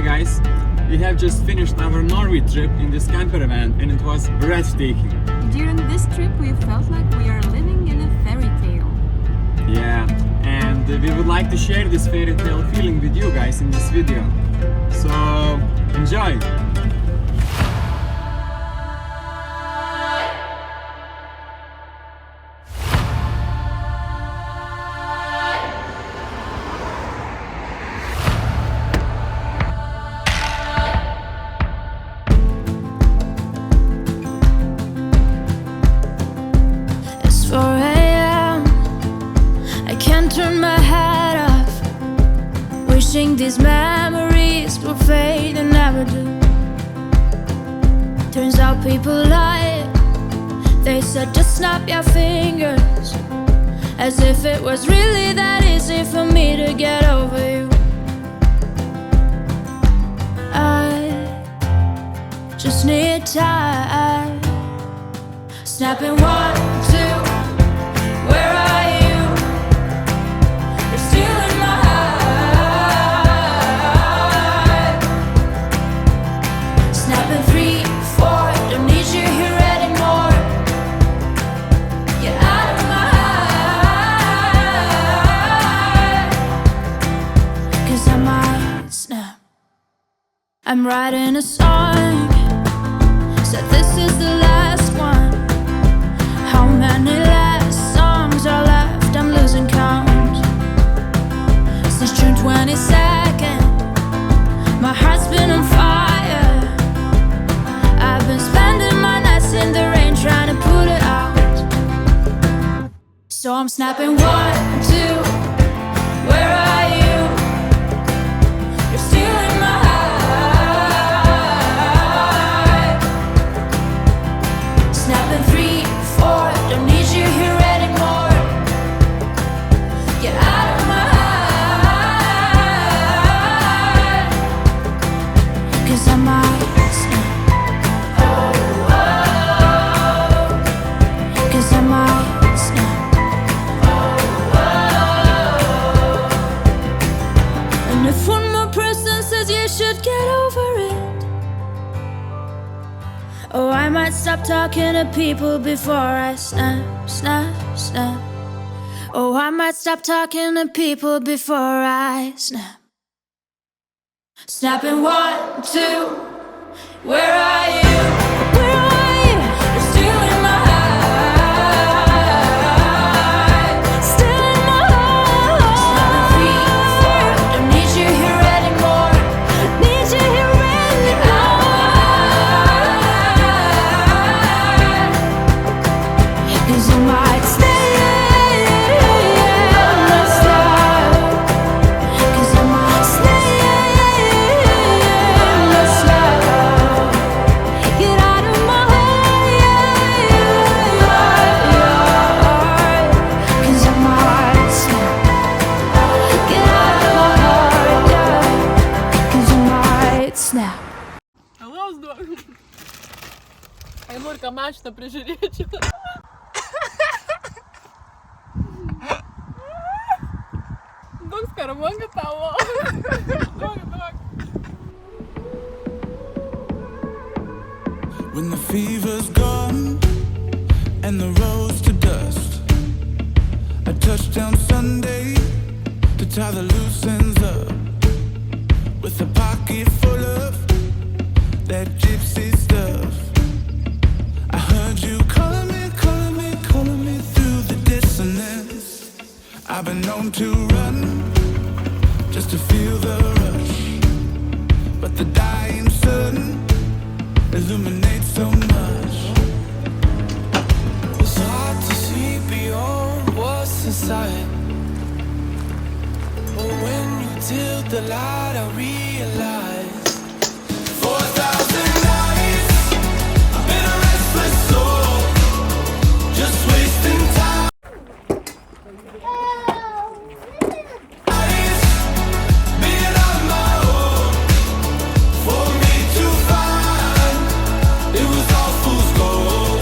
guys, we have just finished our Norway trip in this camper van and it was breathtaking. During this trip we felt like we are living in a fairy tale. Yeah, and we would like to share this fairy tale feeling with you guys in this video. So, enjoy! These memories will fade and never do. Turns out people lie. They said just snap your fingers, as if it was really that easy for me to get over you. I just need time. Snapping 1, 2. Where are you? You're still in my heart. Snapping 3, 4. Don't need you here anymore. Get out of my heart. 'Cause I might snap. I'm writing a song. Said this is the last one. How many last songs are left? I'm losing count. Since June 22nd, my heart's been on fire. I've been spending my nights in the rain trying to put it out. So I'm snapping 1, 2. Where are you? You're still in my heart. Snapping 3, 4. Don't need you here anymore. Get out of my heart. 'Cause I might snap. Oh, oh. 'Cause I might snap. Oh, oh. And if one more person says you should get over it, oh, I might stop talking to people before I snap, snap, snap. Oh, I might stop talking to people before I snap. Snapping 1, 2. Where are you? Where are you? You're still in my heart. Still in my heart. Snapping 3, 4. Don't need you here anymore. Need you here anymore. 'Cause I might stay. Аймурка мачта прижиречила. Док скоромонга того. Док. When the fever's gone and the road's to dust, a touchdown Sunday to tie the loose ends up, with a pocket full of that gypsy stuff. I heard you calling me through the dissonance. I've been known to run just to feel the rush, but the dying sun illuminates so much. It's hard to see beyond what's inside, but when you tilt the light I realize 4,000 nights I've been a restless soul, just wasting time. Being on my own, for me to find it was all fool's gold.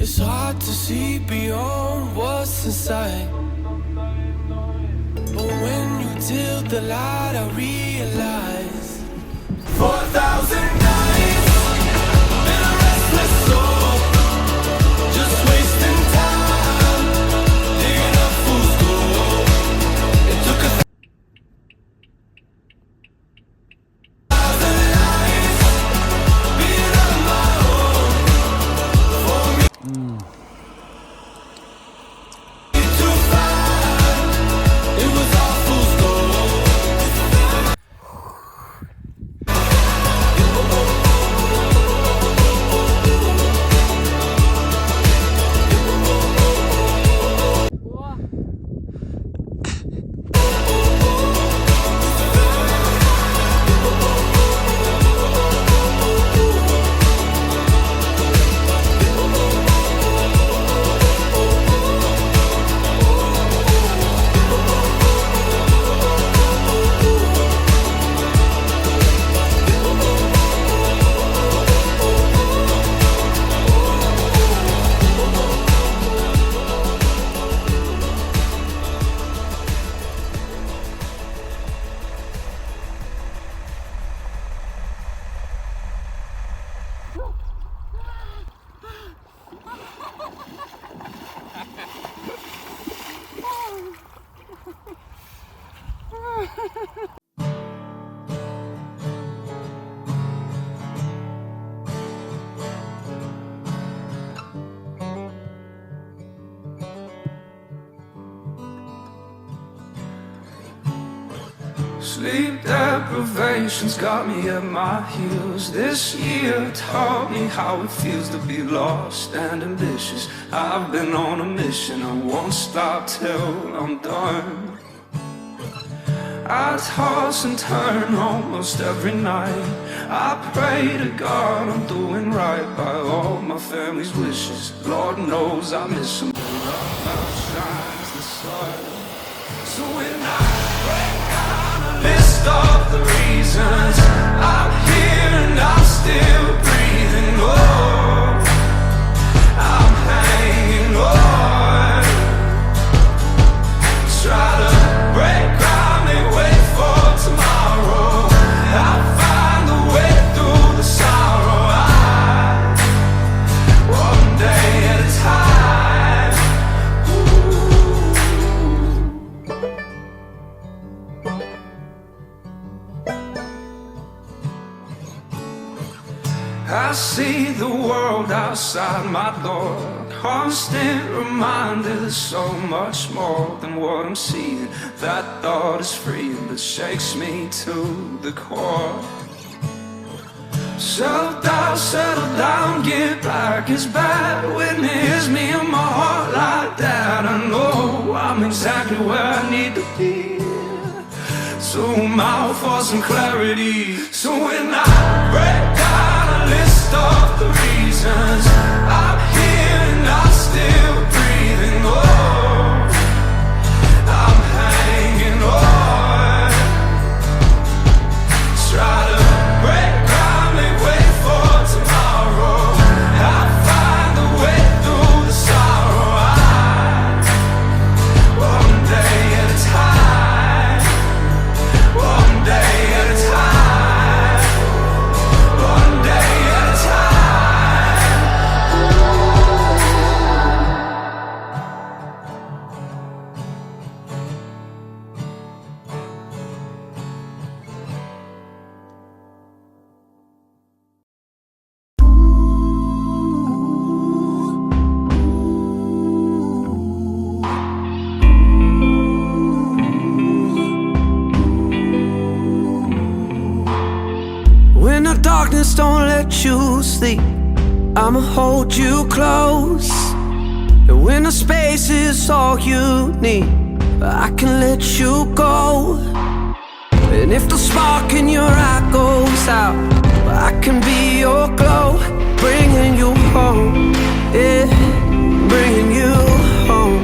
It's hard to see beyond what's inside, but when you tilt the light I realize 4,000 nights in a restless soul, just wasting time, digging up fool's gold. It took 1,000 lives being on my own for me to find it was all fool's gold. Sleep deprivation's got me at my heels. This year taught me how it feels to be lost and ambitious. I've been on a mission, I won't stop till I'm done. I toss and turn almost every night. I pray to God I'm doing right by all my family's wishes. Lord knows I miss them, but love outshines the sun. So when I break down a list of the reasons I'm here and I'm still breathing, oh, I'm hanging on. Try to break ground and wait for tomorrow. I'll find a way through the sorrow. One day at a time. I see the world outside my door. Constant reminder there's so much more than what I'm seeing. That thought is freeing but shakes me to the core. Settle down, get back is bad when it hits me in my heart like that. I know I'm exactly where I need to be. Zoom out for some clarity. So when I break down a list of the reasons I'm here and I'm still breathing, oh, I'm hanging on. Try to break ground and wait for tomorrow. I'll find a way through the sorrow. One day at a time. One day at a time. One day at a time. When the darkness don't let you sleep, I'ma hold you close. And when the space is all you need, I can let you go. And if the spark in your eye goes out, I can be your glow, bringing you home, yeah, bringing you home.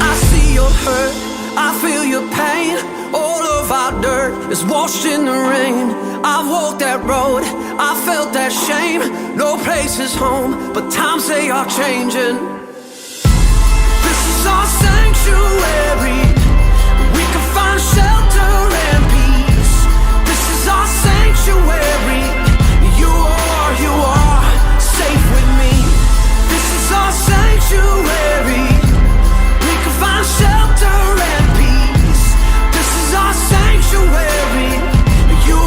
I see your hurt, I feel your pain. All of our dirt is washed in the rain. I walked that road, I felt that shame. No place places home, but times they are changing. This is our sanctuary. We can find shelter and peace. This is our sanctuary. You are safe with me. This is our sanctuary. We can find shelter and peace. This is our sanctuary. You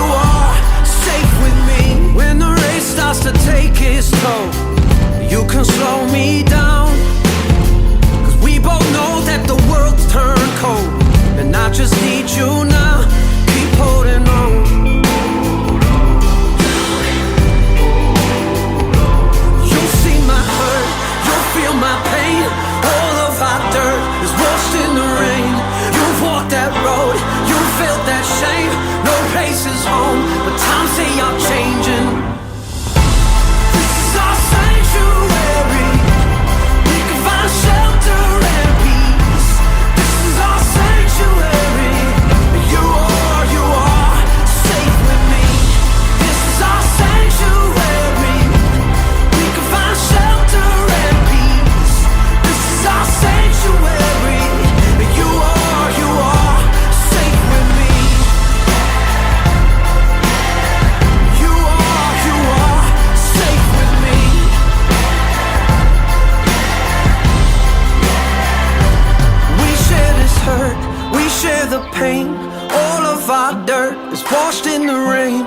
are safe with me. When the race starts to take its toll, you can slow me down. 'Cause we both know that the world's turned cold, and I just need you now. Keep holding on. You'll see my hurt, you'll feel my pain. All of our dirt is washed in the rain. You've walked that road, you felt that shame. No place is home, but times they are changing. This is our sanctuary. We can find shelter and peace. This is our sanctuary. You are safe with me. This is our sanctuary. We can find shelter and peace. This is our sanctuary. You are safe with me. You are safe with me. We share this hurt, we share the pain. All of our dirt is washed in the rain.